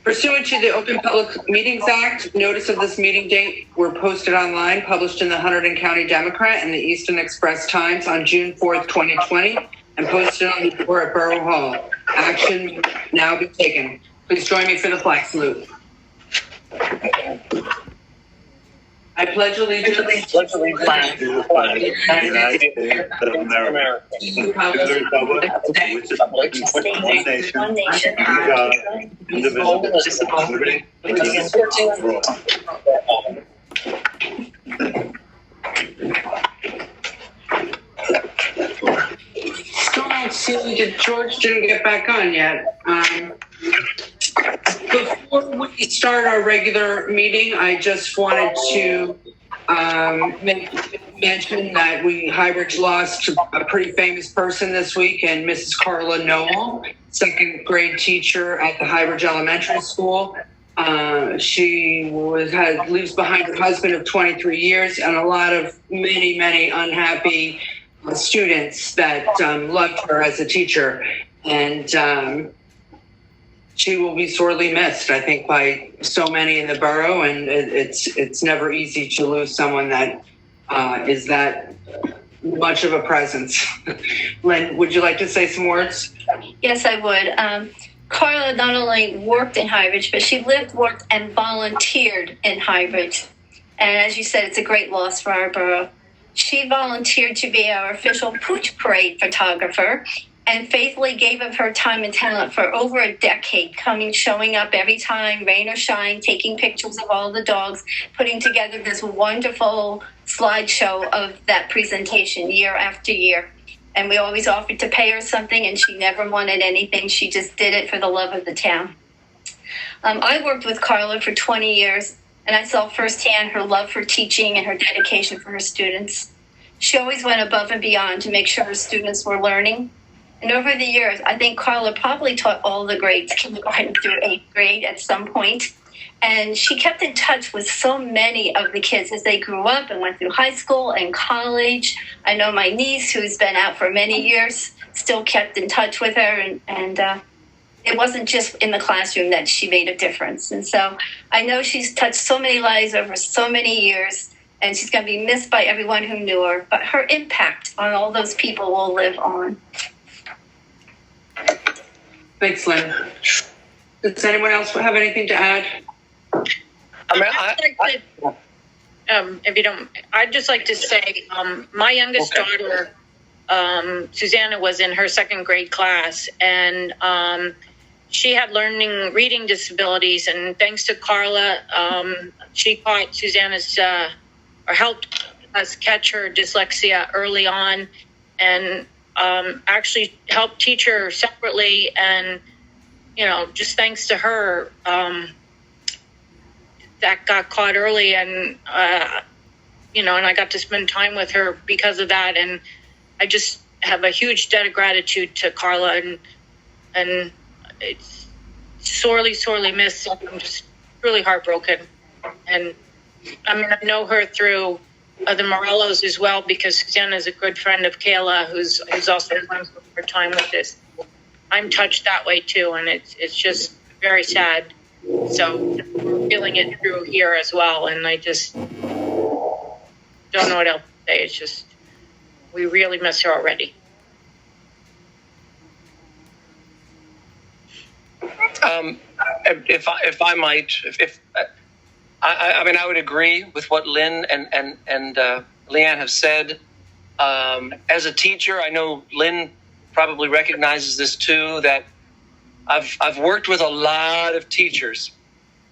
Pursuant to the Open Public Meetings Act, notice of this meeting date were posted online, published in the Hunterdon County Democrat and the Easton Express Times on June 4th, 2020, and posted on the door at Borough Hall. Action now be taken. Please join me for the flag salute. I pledge allegiance to the flag of the United States of America, to the republic which is one nation, under God, indivisible, with liberty and justice for all. Still don't see that George didn't get back on yet. Before we start our regular meeting, I just wanted to mention that Highbridge lost a pretty famous person this week, and Mrs. Carla Noel, second grade teacher at the Highbridge Elementary School. She leaves behind her husband of 23 years and a lot of many unhappy students that loved her as a teacher. And she will be sorely missed, I think, by so many in the borough, and it's never easy to lose someone that is that much of a presence. Lynn, would you like to say some words? Yes, I would. Carla not only worked in Highbridge, but she lived, worked, and volunteered in Highbridge. And as you said, it's a great loss for our borough. She volunteered to be our official Pooch Parade photographer, and faithfully gave of her time and talent for over a decade, showing up every time, rain or shine, taking pictures of all the dogs, putting together this wonderful slideshow of that presentation year after year. And we always offered to pay her something, and she never wanted anything. She just did it for the love of the town. I worked with Carla for 20 years, and I saw firsthand her love for teaching and her dedication for her students. She always went above and beyond to make sure her students were learning. And over the years, I think Carla probably taught all the grades, kindergarten through 8th grade at some point. And she kept in touch with so many of the kids as they grew up and went through high school and college. I know my niece, who's been out for many years, still kept in touch with her. And it wasn't just in the classroom that she made a difference. And so I know she's touched so many lives over so many years, and she's going to be missed by everyone who knew her. But her impact on all those people will live on. Thanks, Lynn. Does anyone else have anything to add? If you don't, I'd just like to say, my youngest daughter, Susanna, was in her second grade class, and she had reading disabilities. And thanks to Carla, she caught Susanna's, or helped us catch her dyslexia early on, and actually helped teach her separately. And, just thanks to her, that got caught early, and, and I got to spend time with her because of that. And I just have a huge debt of gratitude to Carla, and it's sorely missed. I'm just really heartbroken. And I know her through the Morellos as well, because Susanna is a good friend of Kayla, who's also going through her time with this. I'm touched that way too, and it's just very sad. So we're feeling it through here as well, and I just don't know what else to say. It's just, we really miss her already. If I might, I would agree with what Lynn and Leanne have said. As a teacher, I know Lynn probably recognizes this too, that I've worked with a lot of teachers,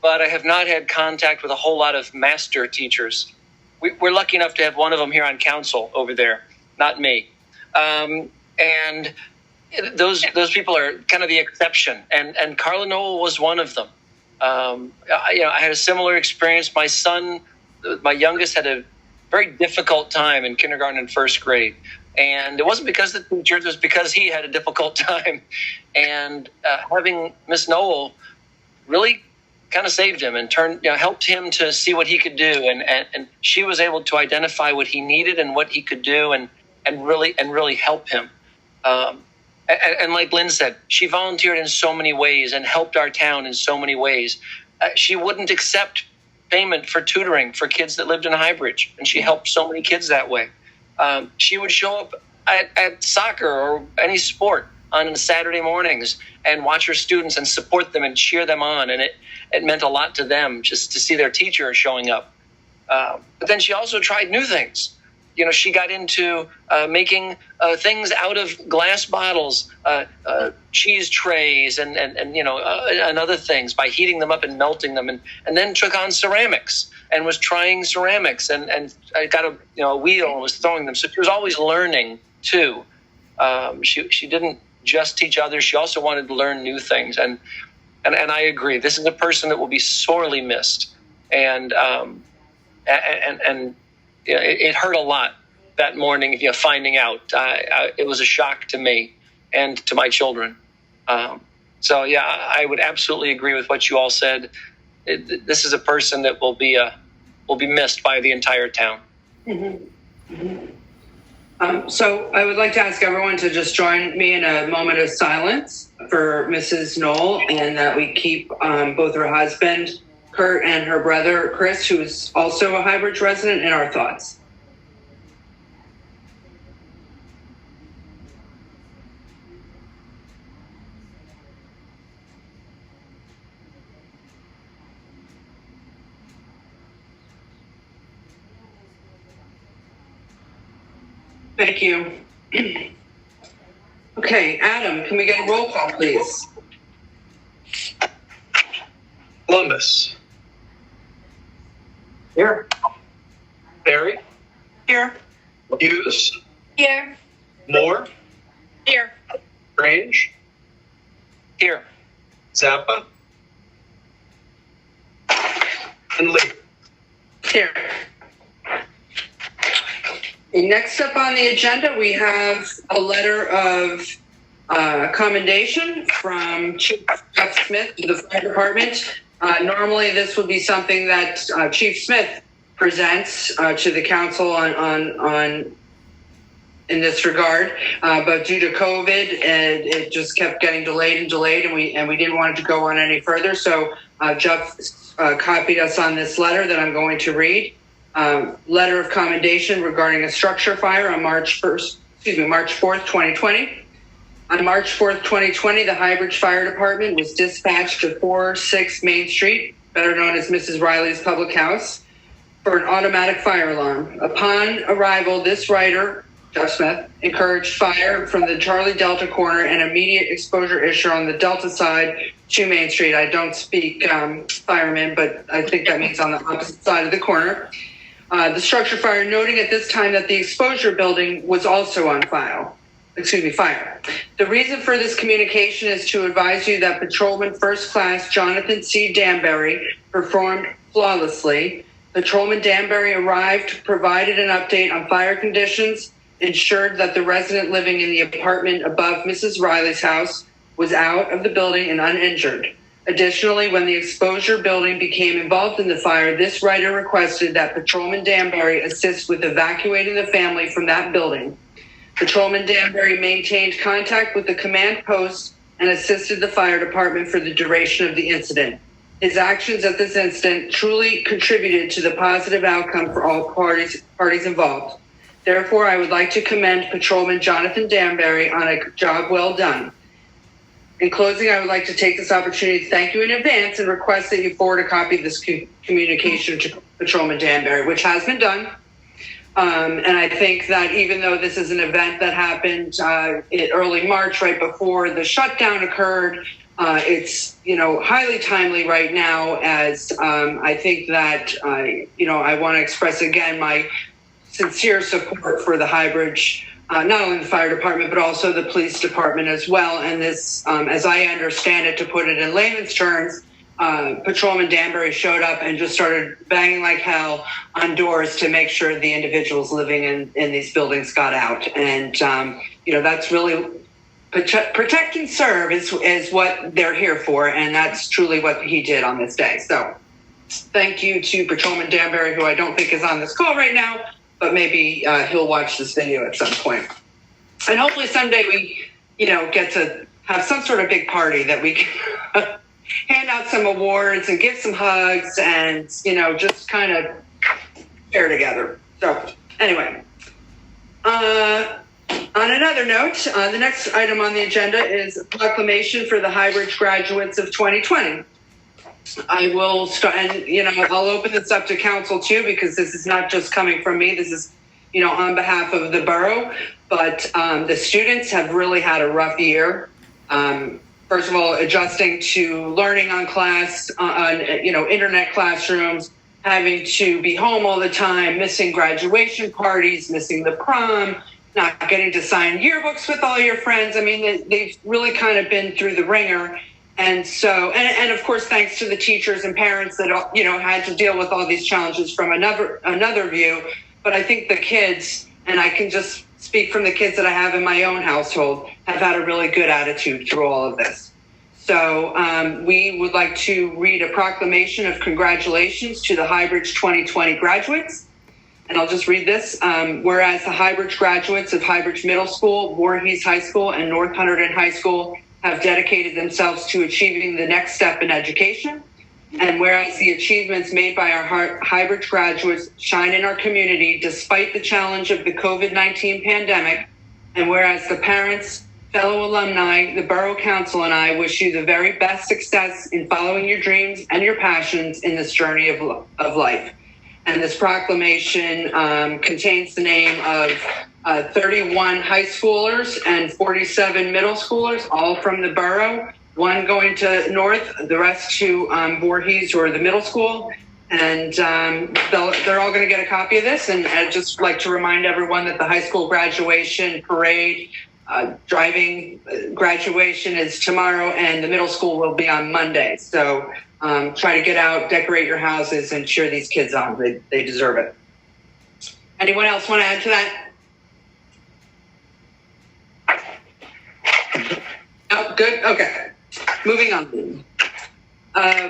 but I have not had contact with a whole lot of master teachers. We're lucky enough to have one of them here on council over there, not me. And those people are kind of the exception, and Carla Noel was one of them. I had a similar experience. My son, my youngest, had a very difficult time in kindergarten and first grade. And it wasn't because of the teachers, it was because he had a difficult time. And having Miss Noel really kind of saved him and helped him to see what he could do. And she was able to identify what he needed and what he could do and really help him. And like Lynn said, she volunteered in so many ways and helped our town in so many ways. She wouldn't accept payment for tutoring for kids that lived in Highbridge, and she helped so many kids that way. She would show up at soccer or any sport on Saturday mornings and watch her students and support them and cheer them on, and it meant a lot to them just to see their teacher showing up. But then she also tried new things. She got into making things out of glass bottles, cheese trays, and other things by heating them up and melting them, and then took on ceramics and was trying ceramics and got a wheel and was throwing them. So she was always learning too. She didn't just teach others; she also wanted to learn new things. And I agree. This is a person that will be sorely missed, and it hurt a lot that morning, finding out. It was a shock to me and to my children. So, yeah, I would absolutely agree with what you all said. This is a person that will be missed by the entire town. Mm-hmm. Mm-hmm. So I would like to ask everyone to just join me in a moment of silence for Mrs. Knoll, and that we keep both her husband, Kurt, and her brother, Chris, who is also a Highbridge resident, in our thoughts. Thank you. Okay, Adam, can we get a roll call, please? Columbus. Here. Barry. Here. Hughes. Here. Moore. Here. Grange. Here. Zappa. And Lee. Here. Next up on the agenda, we have a letter of commendation from Chief Jeff Smith to the fire department. Normally, this would be something that Chief Smith presents to the council on in this regard, but due to COVID, it just kept getting delayed, and we didn't want it to go on any further. So Jeff copied us on this letter that I'm going to read. Letter of commendation regarding a structure fire on March 4th, 2020. On March 4th, 2020, the Highbridge Fire Department was dispatched to 46 Main Street, better known as Mrs. Riley's Public House, for an automatic fire alarm. Upon arrival, this writer, Jeff Smith, encouraged fire from the Charlie Delta corner and immediate exposure issue on the Delta side to Main Street. I don't speak fireman, but I think that means on the opposite side of the corner. The structure fire noting at this time that the exposure building was also on fire. The reason for this communication is to advise you that Patrolman First Class Jonathan C. Danbury performed flawlessly. Patrolman Danbury arrived, provided an update on fire conditions, ensured that the resident living in the apartment above Mrs. Riley's house was out of the building and uninjured. Additionally, when the exposure building became involved in the fire, this writer requested that Patrolman Danbury assist with evacuating the family from that building. Patrolman Danbury maintained contact with the command post and assisted the fire department for the duration of the incident. His actions at this incident truly contributed to the positive outcome for all parties involved. Therefore, I would like to commend Patrolman Jonathan Danbury on a job well done. In closing, I would like to take this opportunity to thank you in advance and request that you forward a copy of this communication to Patrolman Danbury, which has been done. And I think that even though this is an event that happened in early March, right before the shutdown occurred, it's highly timely right now. As I think that I want to express again my sincere support for the Highbridge. Not only the fire department, but also the police department as well. And this, as I understand it, to put it in layman's terms, Patrolman Danbury showed up and just started banging like hell on doors to make sure the individuals living in these buildings got out. And, that's really protect and serve is what they're here for. And that's truly what he did on this day. So thank you to Patrolman Danbury, who I don't think is on this call right now, but maybe he'll watch this video at some point. And hopefully someday we, get to have some sort of big party that we can hand out some awards and give some hugs and, just kind of share together. So anyway, on another note, the next item on the agenda is a proclamation for the Highbridge graduates of 2020. I will start, and I'll open this up to council too, because this is not just coming from me. This is, on behalf of the borough. But the students have really had a rough year. First of all, adjusting to learning on internet classrooms, having to be home all the time, missing graduation parties, missing the prom, not getting to sign yearbooks with all your friends. I mean, they've really kind of been through the ringer. And so, and of course, thanks to the teachers and parents that, had to deal with all these challenges from another view. But I think the kids, and I can just speak from the kids that I have in my own household, have had a really good attitude through all of this. So we would like to read a proclamation of congratulations to the Highbridge 2020 graduates. And I'll just read this. Whereas the Highbridge graduates of Highbridge Middle School, Voorhees High School, and North Hunterdon High School have dedicated themselves to achieving the next step in education. And whereas the achievements made by our Highbridge graduates shine in our community despite the challenge of the COVID-19 pandemic, and whereas the parents, fellow alumni, the Borough Council, and I wish you the very best success in following your dreams and your passions in this journey of life. And this proclamation contains the name of 31 high schoolers and 47 middle schoolers, all from the borough, one going to North, the rest to Voorhees or the middle school. And they're all going to get a copy of this. And I'd just like to remind everyone that the high school graduation parade, driving graduation is tomorrow, and the middle school will be on Monday. So try to get out, decorate your houses, and cheer these kids on. They deserve it. Anyone else want to add to that? Oh, good. Okay. Moving on.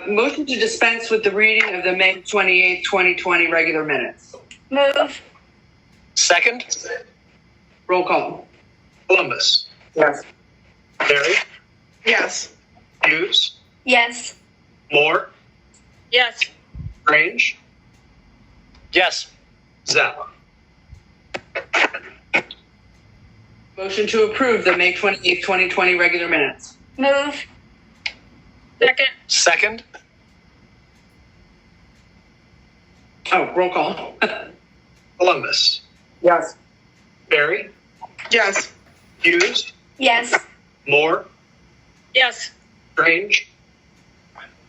Motion to dispense with the reading of the May 28th, 2020 regular minutes. Move. Second? Roll call. Columbus. Yes. Perry. Yes. Hughes. Yes. Moore. Yes. Grange. Yes. Zappa. Motion to approve the May 28th, 2020 regular minutes. Move. Second. Second? Oh, roll call. Columbus. Yes. Perry. Yes. Hughes. Yes. Moore. Yes. Grange.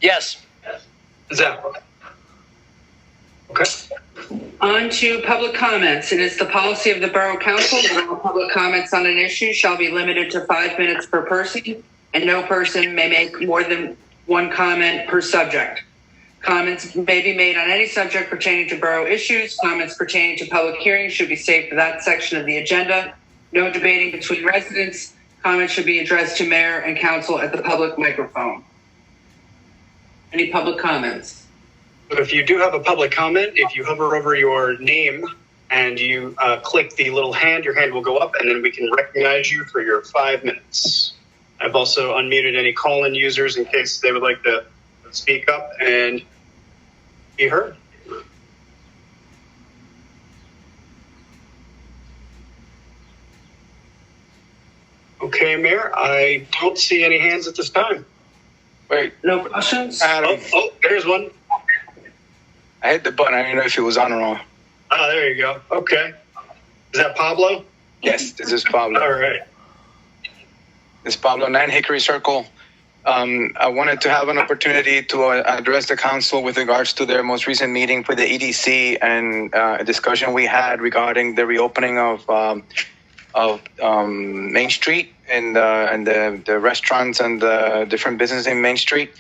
Yes. Zappa. Okay. On to public comments. It is the policy of the Borough Council that all public comments on an issue shall be limited to 5 minutes per person, and no person may make more than one comment per subject. Comments may be made on any subject pertaining to borough issues. Comments pertaining to public hearings should be saved for that section of the agenda. No debating between residents. Comments should be addressed to mayor and council at the public microphone. Any public comments? So if you do have a public comment, if you hover over your name and you click the little hand, your hand will go up, and then we can recognize you for your 5 minutes. I've also unmuted any call-in users in case they would like to speak up and be heard. Okay, Mayor, I don't see any hands at this time. Wait, No questions? Adam, Oh, there's one. I hit the button. I didn't know if it was on or off. Ah, there you go. Okay. Is that Pablo? Yes, this is Pablo. All right. This is Pablo, 9 Hickory Circle. I wanted to have an opportunity to address the council with regards to their most recent meeting for the EDC and a discussion we had regarding the reopening of Main Street and the restaurants and the different businesses in Main Street.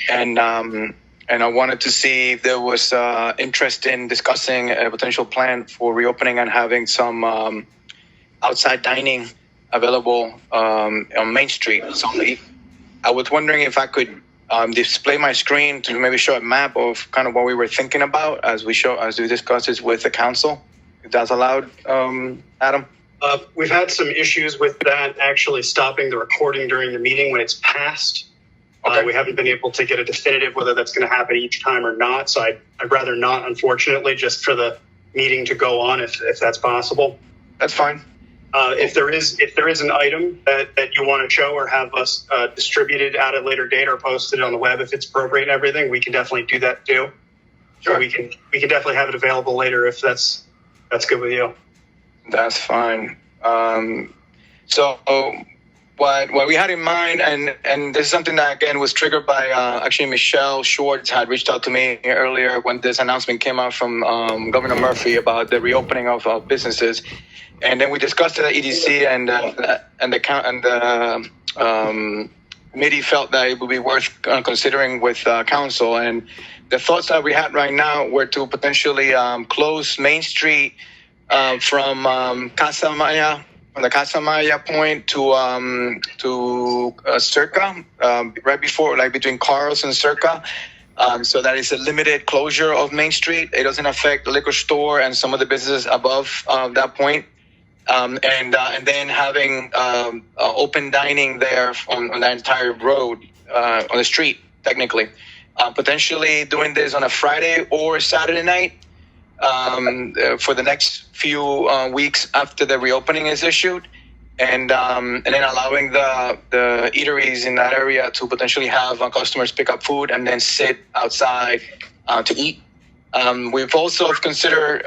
And I wanted to see if there was interest in discussing a potential plan for reopening and having some outside dining available on Main Street. So I was wondering if I could display my screen to maybe show a map of kind of what we were thinking about as we discuss this with the council, if that's allowed, Adam. We've had some issues with that actually stopping the recording during the meeting when it's passed. Okay. We haven't been able to get a definitive whether that's going to happen each time or not. So I'd rather not, unfortunately, just for the meeting to go on if that's possible. That's fine. If there is an item that you want to show or have us distributed at a later date or posted on the web if it's appropriate and everything, we can definitely do that too. Sure. So we can definitely have it available later if that's good with you. That's fine. So what we had in mind, and this is something that again was triggered by actually Michelle Schwartz had reached out to me earlier when this announcement came out from Governor Murphy about the reopening of businesses, and then we discussed it at EDC, and the committee felt that it would be worth considering with council, and the thoughts that we had right now were to potentially close Main Street from Casa Maya. From the Casa Maya point to Circa, right before, like between Carl's and Circa. So that is a limited closure of Main Street. It doesn't affect the liquor store and some of the businesses above that point. And then having open dining there on that entire road, on the street, technically. Potentially doing this on a Friday or Saturday night. For the next few weeks after the reopening is issued, and then allowing the eateries in that area to potentially have customers pick up food and then sit outside to eat. We've also considered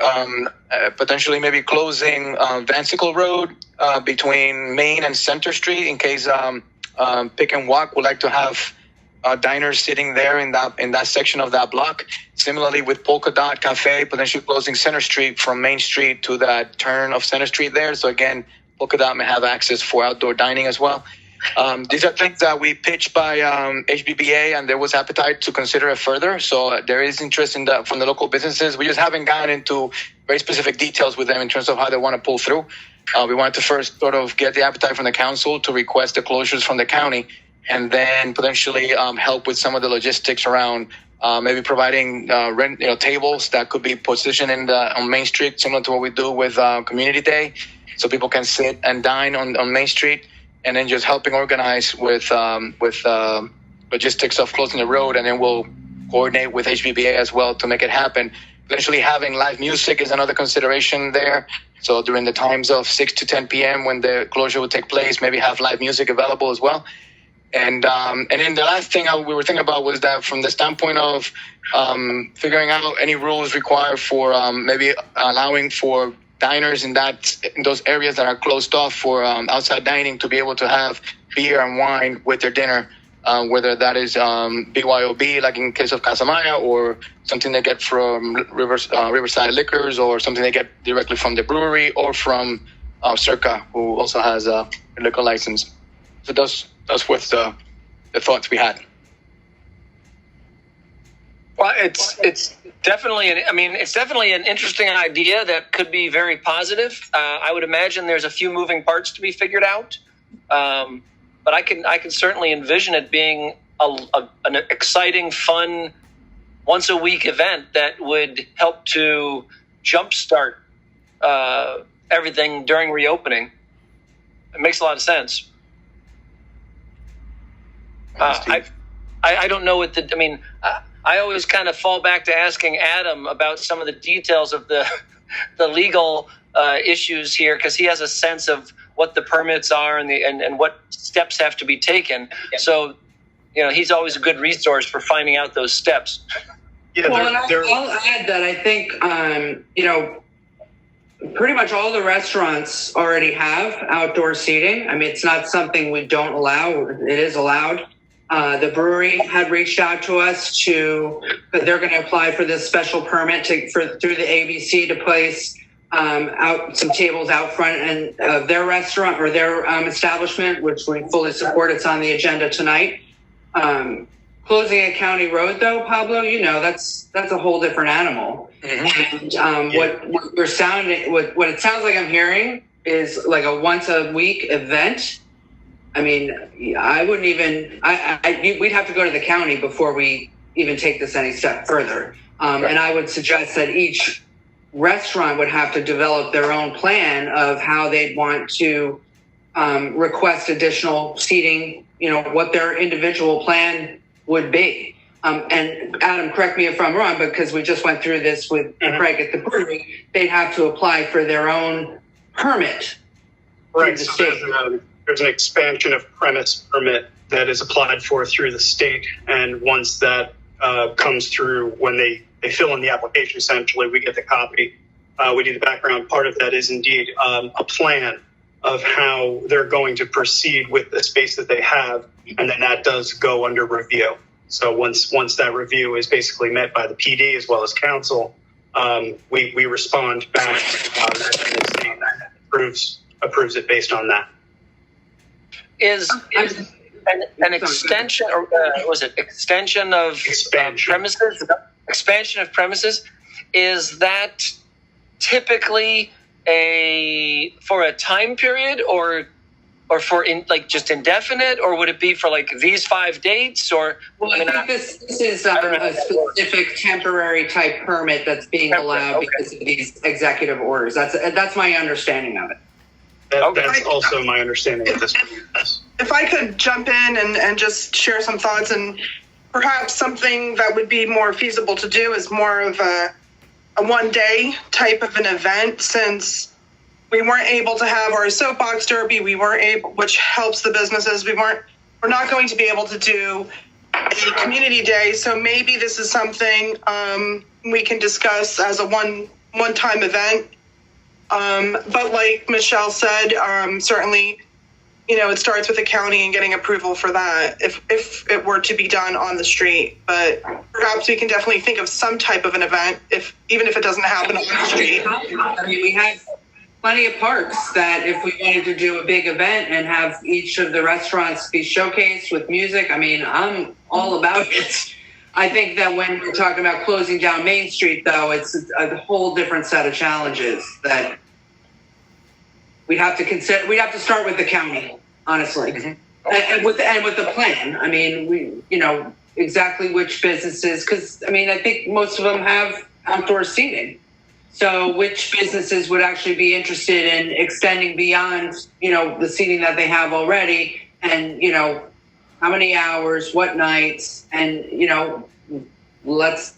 potentially maybe closing Vancicle Road between Main and Center Street in case Pick and Walk would like to have diners sitting there in that section of that block. Similarly with Polka Dot Cafe, potentially closing Center Street from Main Street to that turn of Center Street there. So again, Polka Dot may have access for outdoor dining as well. These are things that we pitched by HBBA, and there was appetite to consider it further. So there is interest in that from the local businesses. We just haven't gotten into very specific details with them in terms of how they want to pull through. We wanted to first sort of get the appetite from the council to request the closures from the county, and then potentially help with some of the logistics around maybe providing tables that could be positioned on Main Street, similar to what we do with Community Day, so people can sit and dine on Main Street, and then just helping organize with logistics of closing the road, and then we'll coordinate with HBBA as well to make it happen. Potentially having live music is another consideration there. So during the times of 6 to 10 p.m. when the closure would take place, maybe have live music available as well. And then the last thing we were thinking about was that from the standpoint of figuring out any rules required for maybe allowing for diners in those areas that are closed off for outside dining to be able to have beer and wine with their dinner, whether that is BYOB, like in case of Casa Maya, or something they get from Riverside Liquors, or something they get directly from the brewery, or from Circa, who also has a liquor license. So that's what the thoughts we had. Well, it's definitely an interesting idea that could be very positive. I would imagine there's a few moving parts to be figured out, but I can certainly envision it being an exciting, fun, once a week event that would help to jumpstart everything during reopening. It makes a lot of sense. I don't know what I always kind of fall back to asking Adam about some of the details of the legal issues here, because he has a sense of what the permits are and what steps have to be taken. Yeah. So, he's always a good resource for finding out those steps. Yeah, I'll add that I think, pretty much all the restaurants already have outdoor seating. I mean, it's not something we don't allow. It is allowed. The brewery had reached out to us but they're going to apply for this special permit through the ABC to place out some tables out front of their restaurant or their establishment, which we fully support. It's on the agenda tonight. Closing a county road, though, Pablo, that's a whole different animal. Mm-hmm. And what it sounds like I'm hearing is like a once a week event. I mean, I wouldn't even. We'd have to go to the county before we even take this any step further. Right. And I would suggest that each restaurant would have to develop their own plan of how they'd want to request additional seating, what their individual plan would be. And Adam, correct me if I'm wrong, because we just went through this with Craig at the brewery, they'd have to apply for their own permit through the So state. there's an expansion of premise permit that is applied for through the state. And once that comes through, when they fill in the application, essentially, we get the copy. We do the background. Part of that is indeed a plan of how they're going to proceed with the space that they have. And then that does go under review. So once that review is basically met by the PD as well as council, we respond back and the state approves it based on that. Is an extension, or was it extension of premises? Expansion of premises, is that typically for a time period, or for just indefinite, or would it be for like these 5 dates? Or Well, I think this is a specific temporary type permit that's being allowed because of these executive orders. That's my understanding of it. That's also my understanding of this. If I could jump in and just share some thoughts, and perhaps something that would be more feasible to do is more of a one-day type of an event, since we weren't able to have our soapbox derby, which helps the businesses. We're not going to be able to do a community day, so maybe this is something we can discuss as a one-time event. But like Michelle said, certainly, it starts with the county and getting approval for that if it were to be done on the street. But perhaps we can definitely think of some type of an event, even if it doesn't happen on the street. I mean, we have plenty of parks that if we wanted to do a big event and have each of the restaurants be showcased with music, I mean, I'm all about it. I think that when we're talking about closing down Main Street, though, it's a whole different set of challenges that we'd have to consider. We'd have to start with the county, honestly, and with the plan. I mean, exactly which businesses, because I mean, I think most of them have outdoor seating. So which businesses would actually be interested in extending beyond, the seating that they have already, and, how many hours, what nights, and, let's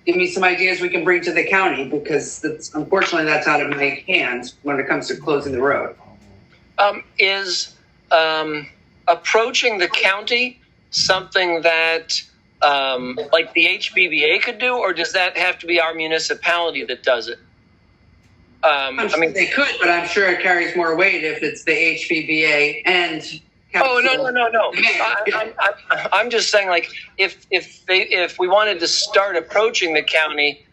give me some ideas we can bring to the county, because unfortunately that's out of my hands when it comes to closing the road. Is approaching the county something that like the HBBA could do, or does that have to be our municipality that does it? I'm sure they could, but I'm sure it carries more weight if it's the HBBA and council. Oh, no. I'm just saying, like, if we wanted to start approaching the county,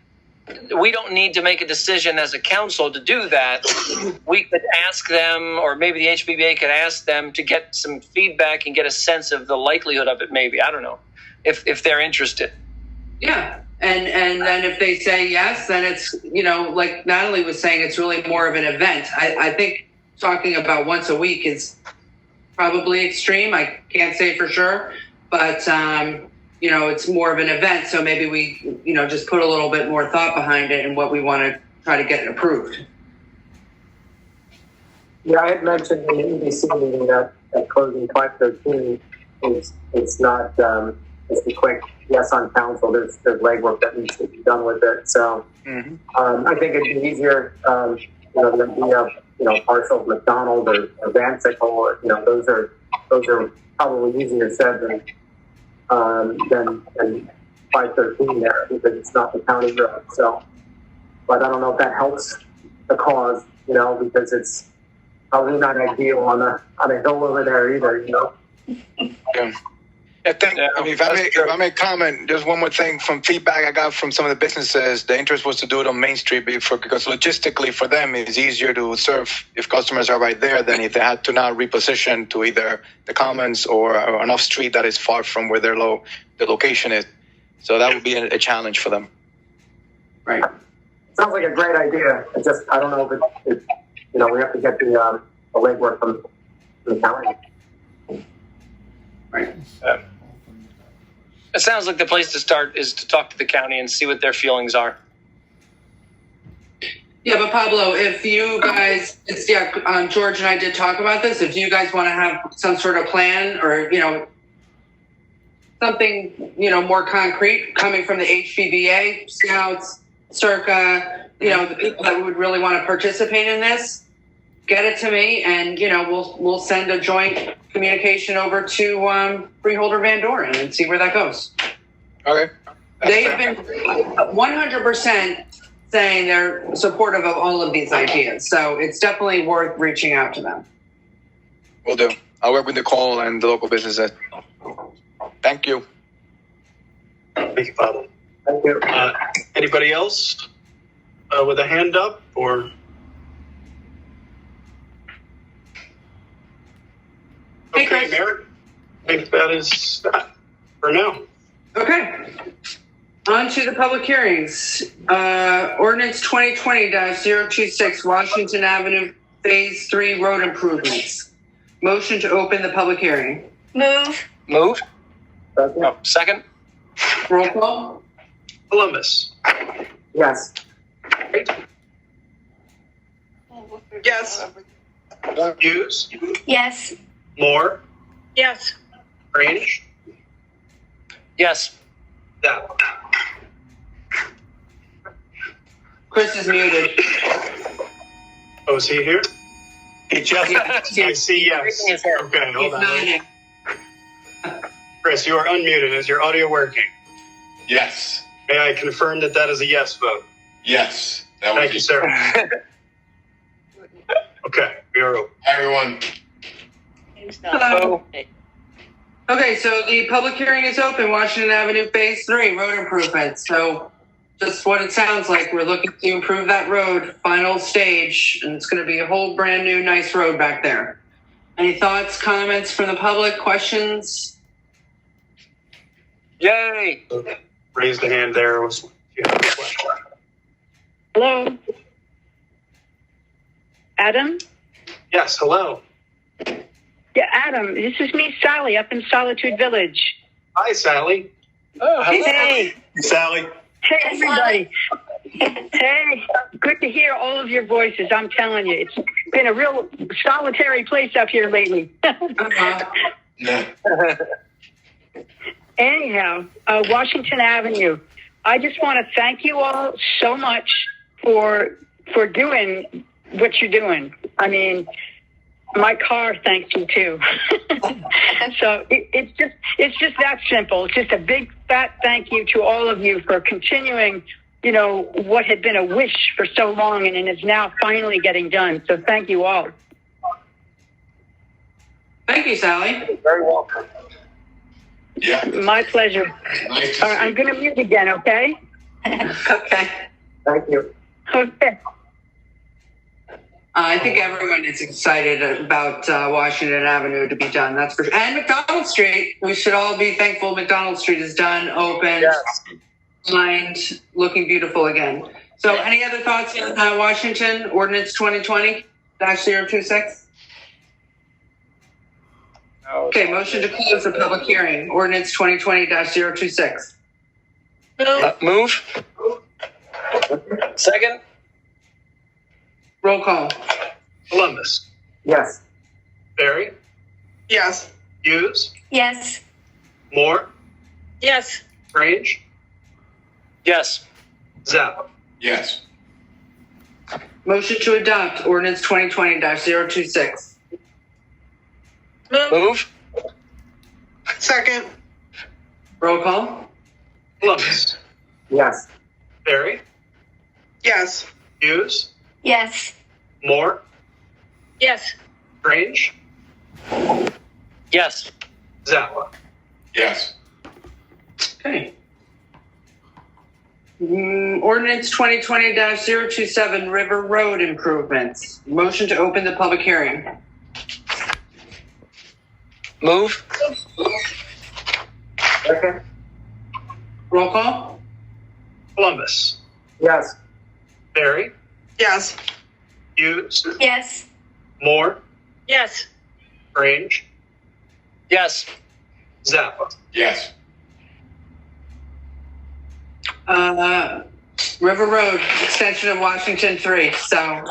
we don't need to make a decision as a council to do that. We could ask them, or maybe the HBBA could ask them to get some feedback and get a sense of the likelihood of it. Maybe, I don't know, if they're interested. Yeah. And then if they say yes, then it's, like Natalie was saying, it's really more of an event. I think talking about once a week is probably extreme. I can't say for sure, but, it's more of an event. So maybe we, just put a little bit more thought behind it and what we want to try to get approved. Yeah, I had mentioned in the EDC meeting that closing 513 it's not just a quick yes on council. There's legwork that needs to be done with it. So I think it'd be easier, the idea of partial McDonald or Vansickle, or those are probably easier said than 513 there, because it's not the county road. So, but I don't know if that helps the cause, because it's probably not ideal on a hill over there either, Yeah. I think, if I may comment, just one more thing from feedback I got from some of the businesses. The interest was to do it on Main Street because logistically for them it's easier to serve if customers are right there than if they had to now reposition to either the Commons or an off street that is far from where the location is. So that would be a challenge for them. Right. Sounds like a great idea. I don't know if it's we have to get the legwork from the county. Right. It sounds like the place to start is to talk to the county and see what their feelings are. Yeah, but Pablo, if you guys, George and I did talk about this. If you guys want to have some sort of plan or, something, more concrete coming from the HBVA, Scouts, Circa, the people that would really want to participate in this, get it to me and, we'll send a joint communication over to Freeholder Van Doren and see where that goes. Okay. They've been 100% saying they're supportive of all of these ideas. So it's definitely worth reaching out to them. Will do. I'll work with Nicole and the local businesses. Thank you. Thank you, Pablo. Thank you. Anybody else with a hand up or? Hey, Okay, Chris. Mayor. I think that is that for now. Okay. On to the public hearings. Ordinance 2020-026, Washington Avenue Phase 3 road improvements. Motion to open the public hearing. Move. Move. Second? Oh, second. Roll call. Columbus. Yes. Yes. Hughes. Yes. Moore. Yes. Range. Yes. That. Chris is muted. Oh, is he here? He just. I see yes. Raising his hand. Okay, hold He's on. nodding. Chris, you are unmuted. Is your audio working? Yes. May I confirm that that is a yes vote? Yes. That Thank you, sir. Okay, we are open. Hi, everyone. Hello. Okay, so the public hearing is open, Washington Avenue Phase 3 road improvements. So just what it sounds like, we're looking to improve that road, final stage, and it's going to be a whole brand new nice road back there. Any thoughts, comments from the public, questions? Yay. Raise the hand there. If you have a question. Hello? Adam? Yes, hello. Yeah, Adam, this is me, Sally, up in Solitude Village. Hi, Sally. Oh, hello. Hey, Sally. hey, everybody. Hey, good to hear all of your voices. I'm telling you, it's been a real solitary place up here lately. Anyhow, Washington Avenue. I just want to thank you all so much for doing what you're doing. I mean, my car thanks you too. So it's just that simple. It's just a big fat thank you to all of you for continuing, what had been a wish for so long and is now finally getting done. So thank you all. Thank you, Sally. You're very welcome. Yeah. My pleasure. Nice to All right, I'm see going to mute again, okay? Okay. Thank you. Okay. I think everyone is excited about Washington Avenue to be done. That's for sure. And McDonald Street. We should all be thankful McDonald Street is done, open, lined, looking beautiful again. So any other thoughts on Washington Ordinance 2020-026? Okay, motion to close the public hearing. Ordinance 2020-026. Move. Second. Roll call. Columbus. Yes. Barry. Yes. Hughes. Yes. Moore. Yes. Range. Yes. Zappa. Yes. Motion to adopt Ordinance 2020-026. Move. Second. Roll call. Columbus. Yes. Barry. Yes. Hughes. Yes. Moore. Yes. Range. Yes. Zappa. Yes. Okay. Ordinance 2020-027 River Road improvements. Motion to open the public hearing. Move. Second? Roll call. Columbus. Yes. Barry. Yes. Hughes. Yes. Moore. Yes. Range. Yes. Zappa. Yes. River Road, extension of Washington 3. So,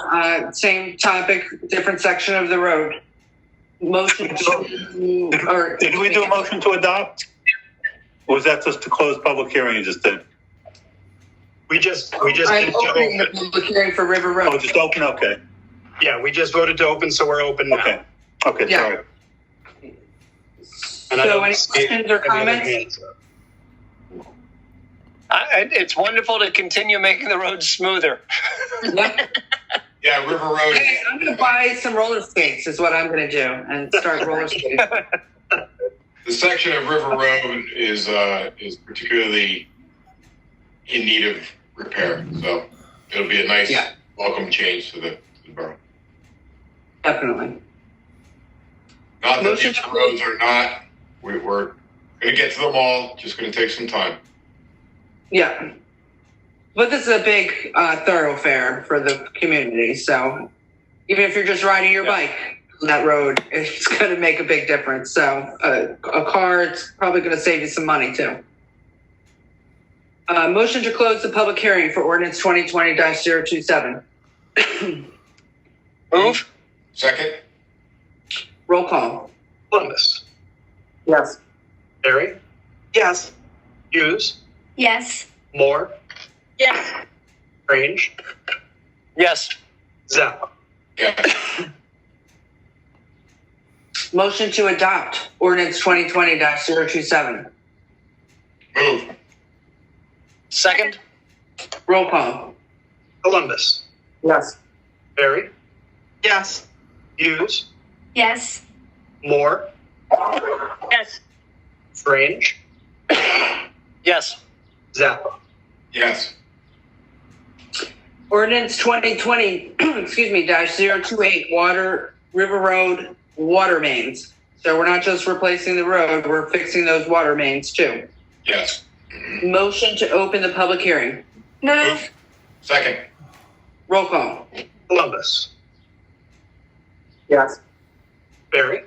same topic, different section of the road. Motion to, or. Did we do a motion to adopt? Or was that just to close public hearing you just did? We just I'm did opening the open. public hearing for River Oh, Road. just open? Okay. Yeah, we just voted to open, so we're open now. Okay. Okay, Yeah. sorry. And I So don't any see questions or any other comments? hands up. It's wonderful to continue making the roads smoother. Yep. Yeah, River Road. Hey, I'm going to buy some roller skates is what I'm going to do and start roller skating. The section of River Road is particularly in need of repair. So it'll be a nice Yeah. welcome change to the borough. Definitely. Not that Motion these to- roads are not. We're going to get to them all. Just going to take some time. Yeah. But this is a big thoroughfare for the community. So even if you're just riding your bike on that road, it's going to make a big difference. So a car, it's probably going to save you some money too. Motion to close the public hearing for ordinance 2020-027. Move. Second? Roll call. Columbus. Yes. Barry. Yes. Hughes. Yes. Moore. Yes. Range. Yes. Zappa. Yes. Motion to adopt ordinance 2020-027. Move. Second. Roll call. Columbus. Yes. Barry. Yes. Hughes. Yes. Moore. Yes. Range. Yes. Zappa. Yes. Ordinance 2020, excuse me, -028, River Road water mains. So we're not just replacing the road, we're fixing those water mains too. Yes. Motion to open the public hearing. Move. Second? Roll call. Columbus. Yes. Barry.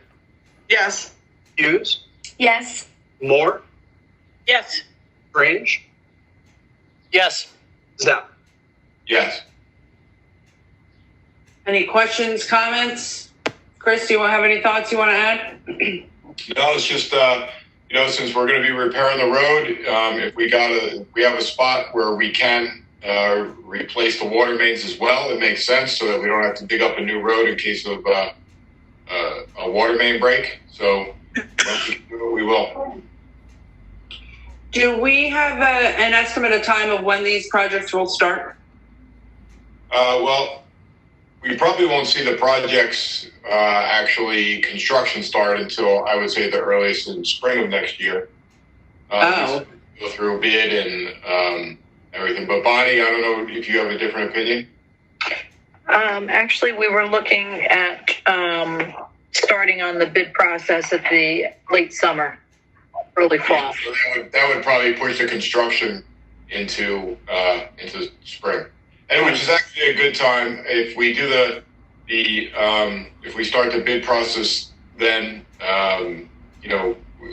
Yes. Hughes. Yes. Moore. Yes. Range. Yes. Zappa. Yes. Any questions, comments? Chris, do you have any thoughts you want to add? No, it's just, since we're going to be repairing the road, if we have a spot where we can replace the water mains as well, it makes sense so that we don't have to dig up a new road in case of a water main break. So we will. Do we have an estimate of time of when these projects will start? Well, we probably won't see the projects actually construction start until I would say the earliest in spring of next year. Oh. Go through a bid and everything. But Bonnie, I don't know if you have a different opinion. Actually, we were looking at starting on the bid process at the late summer, early fall. So that would probably push the construction into spring, and which is actually a good time if we do if we start the bid process. Then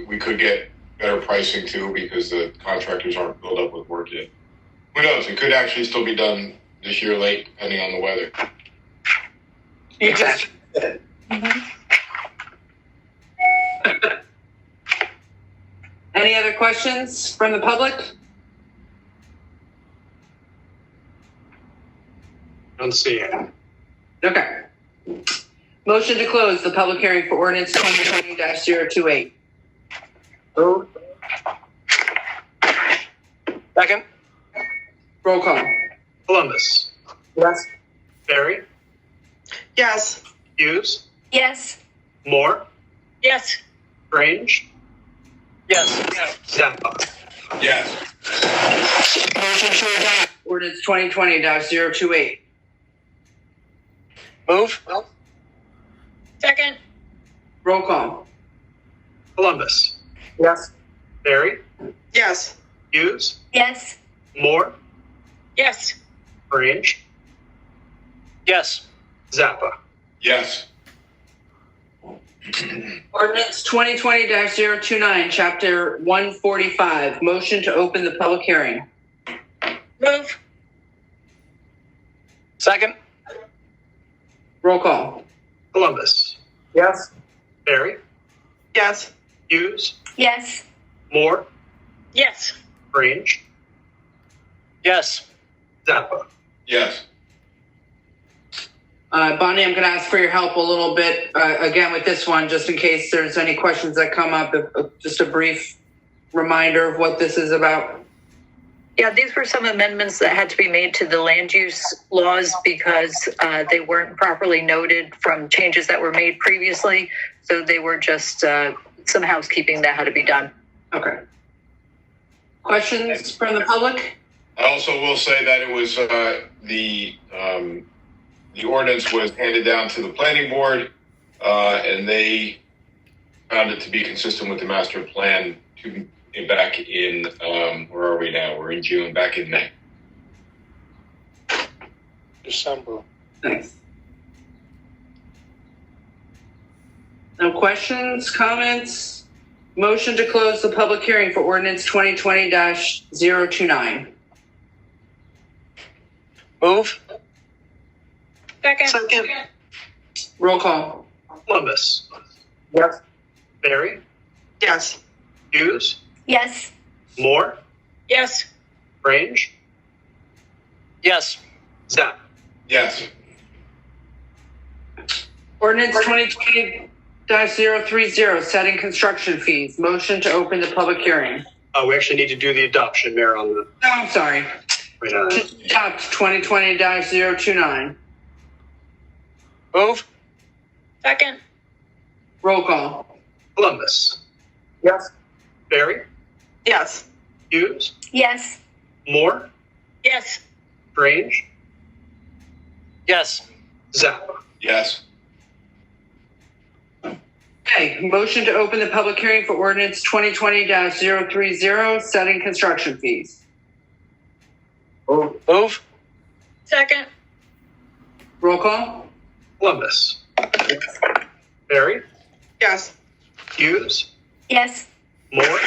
we could get better pricing too because the contractors aren't filled up with work yet. Who knows? It could actually still be done this year late, depending on the weather. Exactly. Any other questions from the public? Don't see it. Okay. Motion to close the public hearing for ordinance 2020-028. Move. Second. Roll call. Columbus. Yes. Barry. Yes. Hughes. Yes. Moore. Yes. Range. Yes. Zappa. Yes. Motion to adopt ordinance 2020-028. Move. Second. Roll call. Columbus. Yes. Barry. Yes. Hughes. Yes. Moore. Yes. Range. Yes. Zappa. Yes. Ordinance 2020-029, Chapter 145. Motion to open the public hearing. Move. Second. Roll call. Columbus, Yes. Barry, Yes. Hughes, Yes. Moore, Yes. Grange, Yes. Zappa. Yes. Bonnie, I'm going to ask for your help a little bit again with this one, just in case there's any questions that come up. Just a brief reminder of what this is about. Yeah, these were some amendments that had to be made to the land use laws because they weren't properly noted from changes that were made previously. So they were just some housekeeping that had to be done. Okay. Questions from the public? I also will say that it was the ordinance was handed down to the planning board, and they found it to be consistent with the master plan back in where are we now? We're in June, back in May. December. Thanks. No questions, comments? Motion to close the public hearing for ordinance 2020-029. Move. Second. Second. Roll call. Columbus, Yes. Barry, Yes. Hughes, Yes. Moore, Yes. Grange, Yes. Zappa. Yes. Ordinance 2020-030, setting construction fees. Motion to open the public hearing. We actually need to do the adoption, Mayor, on the. No, I'm sorry. Wait, Adopt 2020-029. Move. Second. Roll call. Columbus, Yes. Barry, Yes. Hughes, Yes. Moore, Yes. Grange, Yes. Zappa. Yes. Okay, motion to open the public hearing for ordinance 2020-030, setting construction fees. Move. Second. Roll call. Columbus, Barry, Yes. Hughes, Yes. Moore,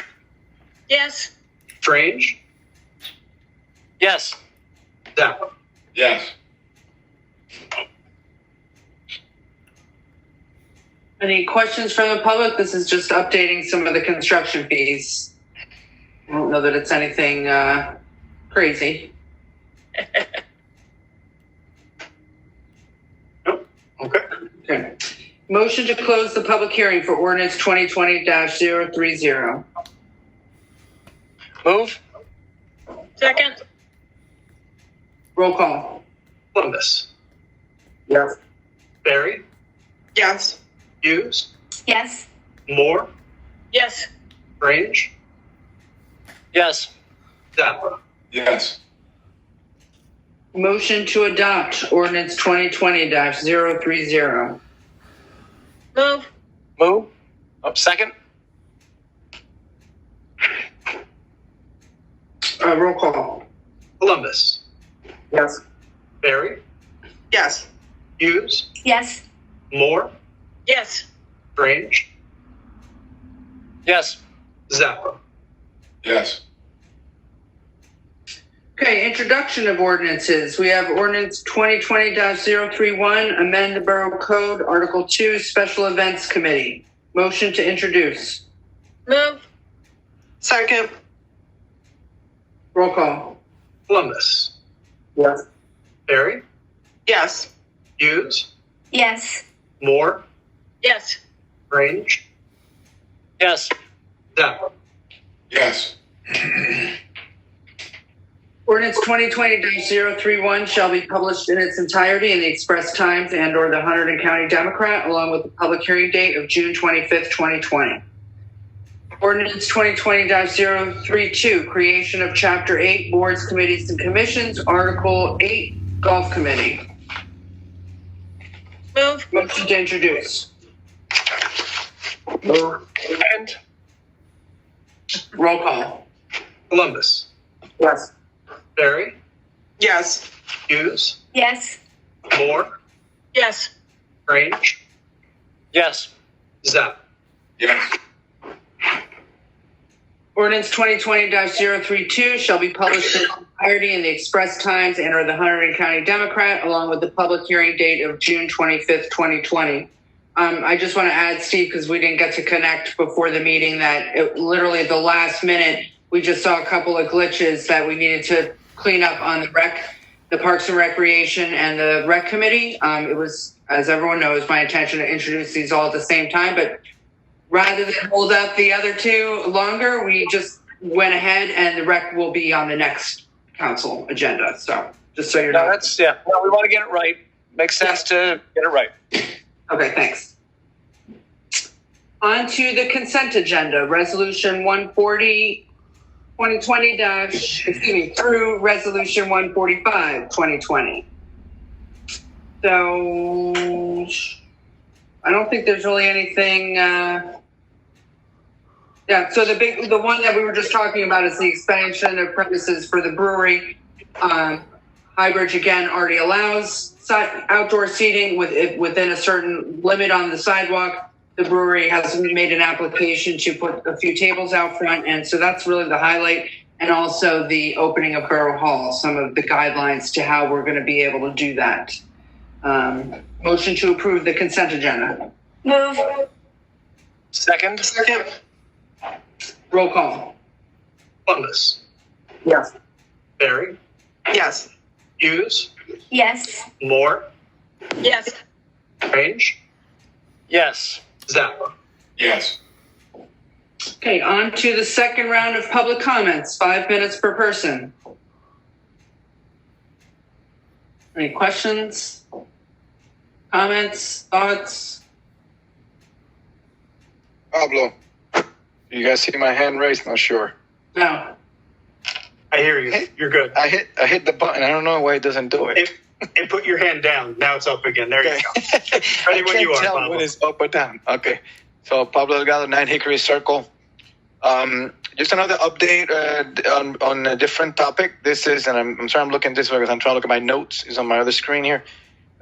Yes. Grange, Yes. Zappa. Yes. Any questions from the public? This is just updating some of the construction fees. I don't know that it's anything crazy. Okay. Okay. Motion to close the public hearing for ordinance 2020-030. Move. Second. Roll call. Columbus, Yes. Barry, Yes. Hughes, Yes. Moore, Yes. Grange, Yes. Zappa. Yes. Motion to adopt ordinance 2020-030. Move. Move. Second. Roll call. Columbus, Yes. Barry, Yes. Hughes, Yes. Moore, Yes. Grange, Yes. Zappa. Yes. Okay, introduction of ordinances. We have ordinance 2020-031, amend the Borough Code, Article 2, Special Events Committee. Motion to introduce. Move. Second. Roll call. Columbus, Yes. Barry, Yes. Hughes, Yes. Moore, Yes. Grange, Yes. Zappa. Yes. Ordinance 2020-031 shall be published in its entirety in the Express Times and/or the Hunterdon County Democrat, along with the public hearing date of June 25th, 2020. Ordinance 2020-032, creation of Chapter 8, Boards, Committees, and Commissions, Article 8, Golf Committee. Move. Motion to introduce. Move. And Roll call. Columbus, Yes. Barry, Yes. Hughes, Yes. Moore, Yes. Grange, yes. Zappa. Yes. Ordinance 2020-032 shall be published in entirety in the Express Times and or the Hunterdon County Democrat, along with the public hearing date of June 25th, 2020. I just want to add, Steve, because we didn't get to connect before the meeting, that literally at the last minute, we just saw a couple of glitches that we needed to clean up on the Parks and Recreation and the Rec Committee. It was, as everyone knows, my intention to introduce these all at the same time, but rather than hold up the other two longer, we just went ahead, and the Rec will be on the next council agenda. So just so you know. No, we want to get it right. Makes sense to get it right. Okay, thanks. On to the consent agenda, Resolution 140, 2020 through Resolution 145, 2020. So I don't think there's really anything. So the one that we were just talking about is the expansion of premises for the brewery. Highbridge again already allows outdoor seating within a certain limit on the sidewalk. The brewery has made an application to put a few tables out front, and so that's really the highlight. And also the opening of Borough Hall, some of the guidelines to how we're going to be able to do that. Motion to approve the consent agenda. Move. Second. Roll call. Bundes, Yes. Barry, Yes. Hughes, Yes. Moore, Yes. Range, Yes. Zappa. Yes. Okay, on to the second round of public comments, 5 minutes per person. Any questions? Comments? Thoughts? Pablo, you guys see my hand raised? Not sure. No. I hear you. You're good. I hit the button. I don't know why it doesn't do it. And put your hand down. Now it's up again. There you go. Ready when you are, tell Pablo. when it's up or down. Okay. So Pablo Delgado, 9 Hickory Circle. Just another update on a different topic. This is, and I'm sorry I'm looking this way because I'm trying to look at my notes. It's on my other screen here.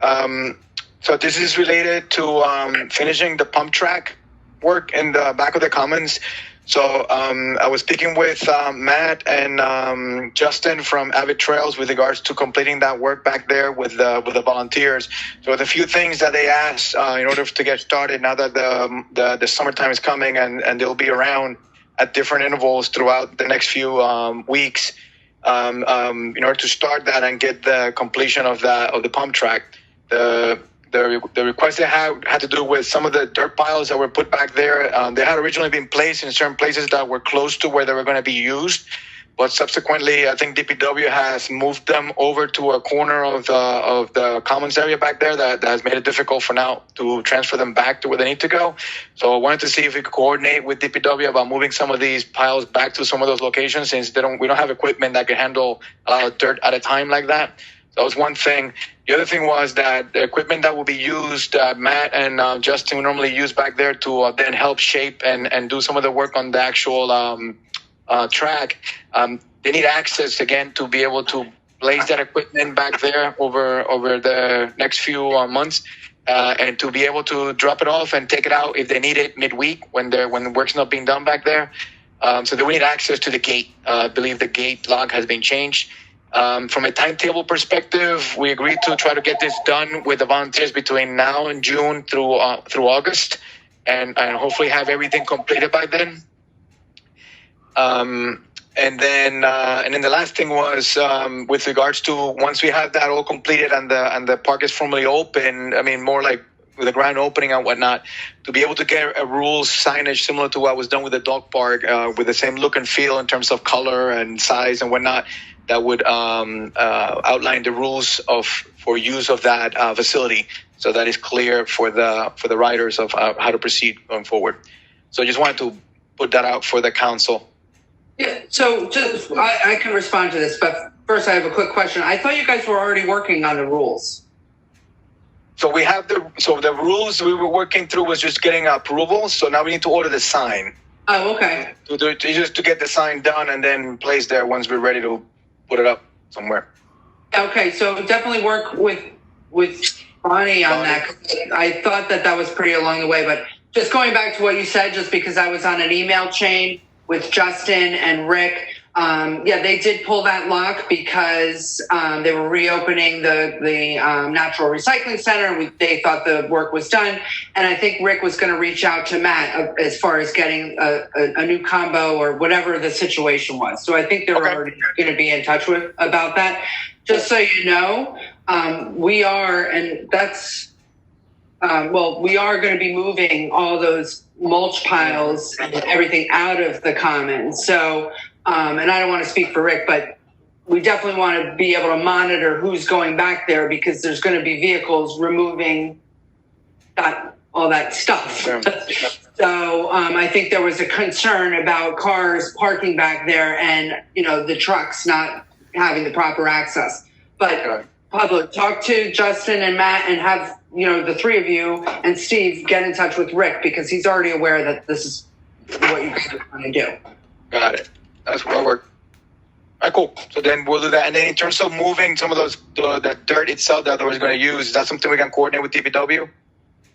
So this is related to finishing the pump track work in the back of the Commons. So I was speaking with Matt and Justin from Avid Trails with regards to completing that work back there with the volunteers. So with a few things that they asked in order to get started now that the summertime is coming and they'll be around at different intervals throughout the next few weeks in order to start that and get the completion of the pump track. The request they had to do with some of the dirt piles that were put back there. They had originally been placed in certain places that were close to where they were going to be used, but subsequently, I think DPW has moved them over to a corner of the commons area back there that has made it difficult for now to transfer them back to where they need to go. So I wanted to see if we could coordinate with DPW about moving some of these piles back to some of those locations, since we don't have equipment that can handle a lot of dirt at a time like that. That was one thing. The other thing was that the equipment that will be used, Matt and Justin normally use back there to then help shape and do some of the work on the actual track. They need access again to be able to place that equipment back there over the next few months, and to be able to drop it off and take it out if they need it midweek when the work's not being done back there. So they will need access to the gate. I believe the gate lock has been changed. From a timetable perspective, we agreed to try to get this done with the volunteers between now and June through August, and hopefully have everything completed by then. And then the last thing was with regards to once we have that all completed and the park is formally open. I mean, more like with the grand opening and whatnot, to be able to get a rules signage similar to what was done with the dog park, with the same look and feel in terms of color and size and whatnot, that would outline the rules for use of that facility, so that is clear for the riders of how to proceed going forward. So I just wanted to put that out for the council. Yeah, so just I can respond to this, but first I have a quick question. I thought you guys were already working on the rules. So we have the rules we were working through was just getting approval. So now we need to order the sign. Oh, okay. To get the sign done and then placed there once we're ready to put it up somewhere. Okay, so definitely work with Bonnie on that. I thought that was pretty along the way, but just going back to what you said, just because I was on an email chain with Justin and Rick, Yeah, they did pull that lock because they were reopening the Natural Recycling Center. They thought the work was done. And I think Rick was going to reach out to Matt as far as getting a new combo or whatever the situation was. So I think they're already going to be in touch with about that. Just so you know, we are, and that's, we are going to be moving all those mulch piles and everything out of the commons. So, and I don't want to speak for Rick, but we definitely want to be able to monitor who's going back there because there's going to be vehicles removing all that stuff. So I think there was a concern about cars parking back there and, the trucks not having the proper access. But Pablo, talk to Justin and Matt and have, the three of you and Steve get in touch with Rick because he's already aware that this is what you guys are trying to do. Got it. That's what work. All right, cool. So then we'll do that. And then in terms of moving some of those, the dirt itself that I was going to use, is that something we can coordinate with DPW?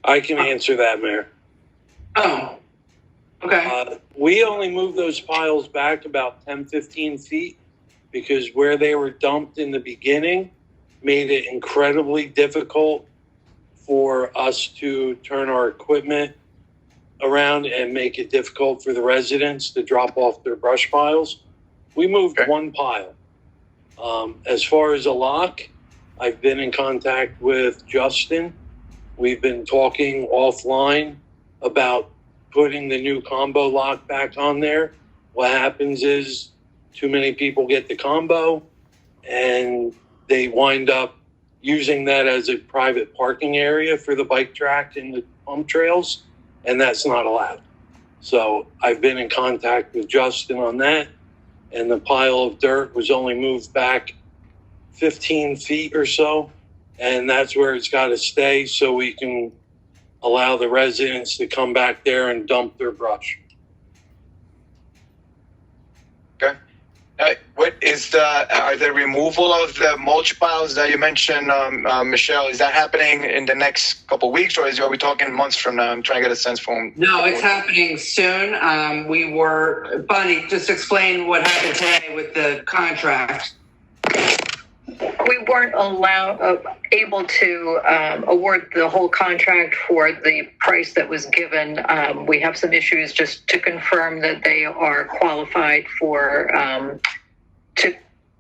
I can answer that, Mayor. Oh, okay. We only moved those piles back about 10, 15 feet because where they were dumped in the beginning made it incredibly difficult for us to turn our equipment around and make it difficult for the residents to drop off their brush piles. We moved one pile. As far as a lock, I've been in contact with Justin. We've been talking offline about putting the new combo lock back on there. What happens is too many people get the combo and they wind up using that as a private parking area for the bike track and the pump trails, and that's not allowed. So I've been in contact with Justin on that, and the pile of dirt was only moved back 15 feet or so, and that's where it's got to stay so we can allow the residents to come back there and dump their brush. Okay. What is the removal of the mulch piles that you mentioned, Michelle? Is that happening in the next couple of weeks, or are we talking months from now? I'm trying to get a sense from. No, it's happening soon. Bonnie, just explain what happened today with the contract. We weren't able to award the whole contract for the price that was given. We have some issues just to confirm that they are qualified for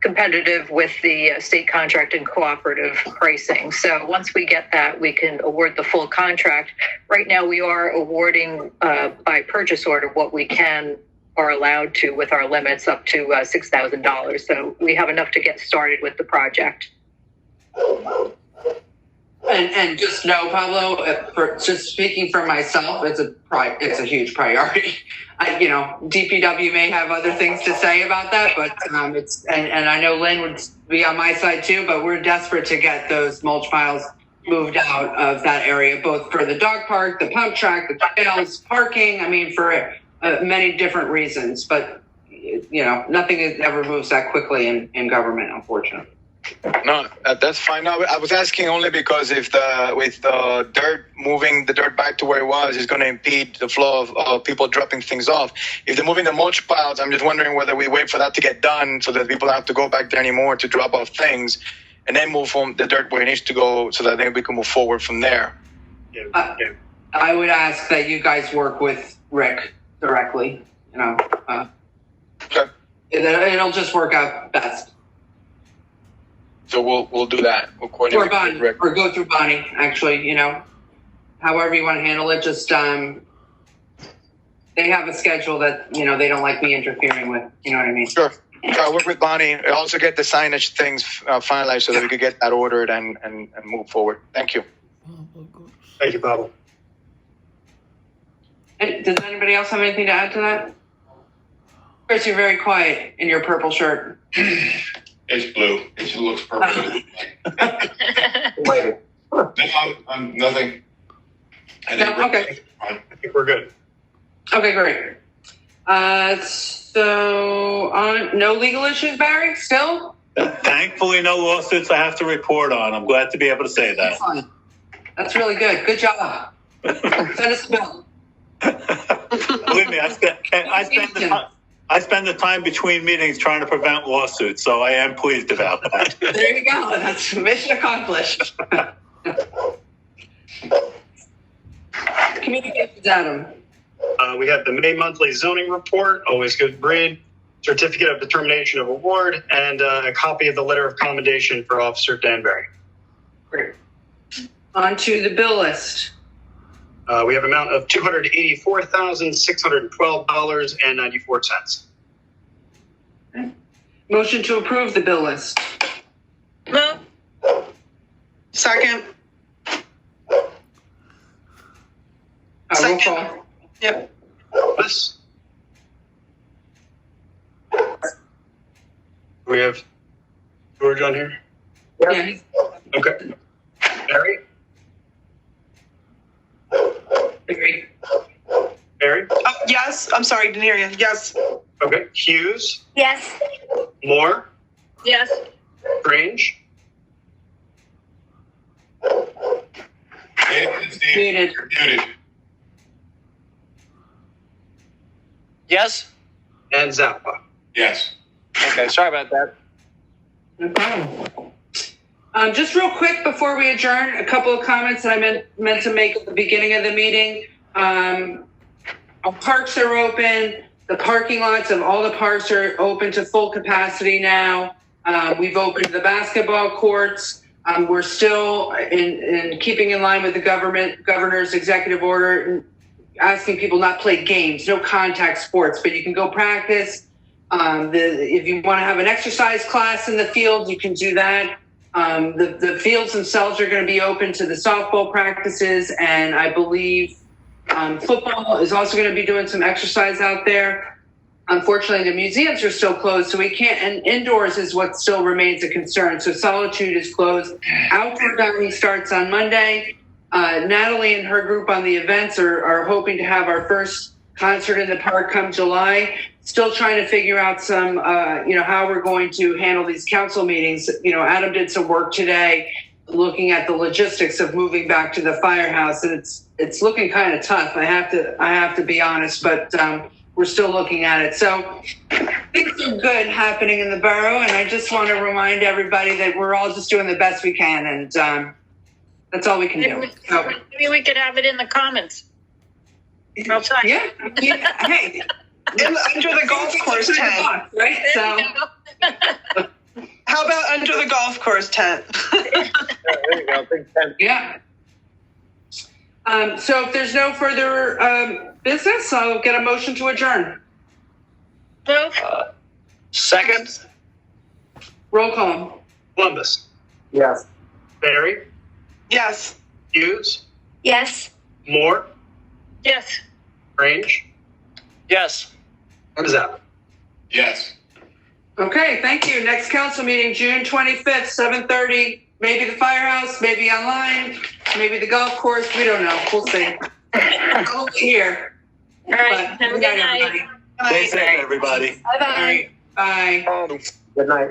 competitive with the state contract and cooperative pricing. So once we get that, we can award the full contract. Right now, we are awarding by purchase order what we are allowed to with our limits up to $6,000. So we have enough to get started with the project. And just know, Pablo, for just speaking for myself, it's a huge priority. DPW may have other things to say about that, but and I know Lynn would be on my side too. But we're desperate to get those mulch piles moved out of that area, both for the dog park, the pump track, the trails, parking. I mean, for many different reasons. But nothing ever moves that quickly in government, unfortunately. No, that's fine. No, I was asking only because with the dirt, moving the dirt back to where it was is going to impede the flow of people dropping things off. If they're moving the mulch piles, I'm just wondering whether we wait for that to get done so that people don't have to go back there anymore to drop off things, and then move from the dirt where it needs to go so that then we can move forward from there. I would ask that you guys work with Rick directly. Okay. It'll just work out best. So we'll do that. We'll coordinate Or Bonnie, with Rick. or go through Bonnie. Actually, however you want to handle it. Just they have a schedule that they don't like me interfering with. You know what I mean? Sure. I'll work with Bonnie. I'll also get the signage things finalized so that we could get that ordered and move forward. Thank you. Thank you, Pablo. Does anybody else have anything to add to that? Chris, you're very quiet in your purple shirt. It's blue. It looks purple. No, I'm nothing. Okay. I think we're good. Okay, great. So no legal issues, Barry, still? Thankfully, no lawsuits I have to report on. I'm glad to be able to say that. Excellent. That's really good. Good job. Send us a bill. Believe me, I spend I spend the time between meetings trying to prevent lawsuits, so I am pleased about that. There you go. That's mission accomplished. Communications, Adam. We have the May monthly zoning report, always good read, certificate of determination of award, and a copy of the letter of commendation for Officer Danbury. Great. On to the bill list. We have amount of $284,612.94. Motion to approve the bill list. Move. Second. Roll call. Yep. This. We have George on here. Yeah, he's- Okay. Barry. Agreed. Barry. Oh, yes. I'm sorry, didn't hear you. Yes. Okay. Hughes. Yes. Moore. Yes. Strange. Steve, Muted. you're muted. Yes? And Zappa. Yes. Okay, sorry about that. No problem. Just real quick before we adjourn, a couple of comments that I meant to make at the beginning of the meeting. Our parks are open. The parking lots of all the parks are open to full capacity now. We've opened the basketball courts. We're still in keeping in line with the governor's executive order, asking people not play games, no contact sports, but you can go practice. If you want to have an exercise class in the field, you can do that. The fields themselves are going to be open to the softball practices, and I believe football is also going to be doing some exercise out there. Unfortunately, the museums are still closed, so we can't, and indoors is what still remains a concern. So Solitude is closed. Outdoor dining starts on Monday. Natalie and her group on the events are hoping to have our first concert in the park come July. Still trying to figure out some, how we're going to handle these council meetings. Adam did some work today looking at the logistics of moving back to the firehouse, and it's looking kind of tough. I have to be honest, but we're still looking at it. So things are good happening in the borough, and I just want to remind everybody that we're all just doing the best we can, and that's all we can do. So, Maybe we could have it in the comments. Outside. yeah. Hey, Under the golf course tent. right? So. How about under the golf course tent? There you go. Big tent. Yeah. So if there's no further business, I'll get a motion to adjourn. Move. Second? Roll call. Columbus. Yes. Barry. Yes. Hughes. Yes. Moore. Yes. Strange. Yes. And Zappa. Yes. Okay, thank you. Next council meeting, June 25th, 7:30. Maybe the firehouse, maybe online, maybe the golf course. We don't know. We'll see. I'll be here. All right. But Have a good night. everybody. Stay safe, everybody. All Bye-bye. right. Bye. Good night.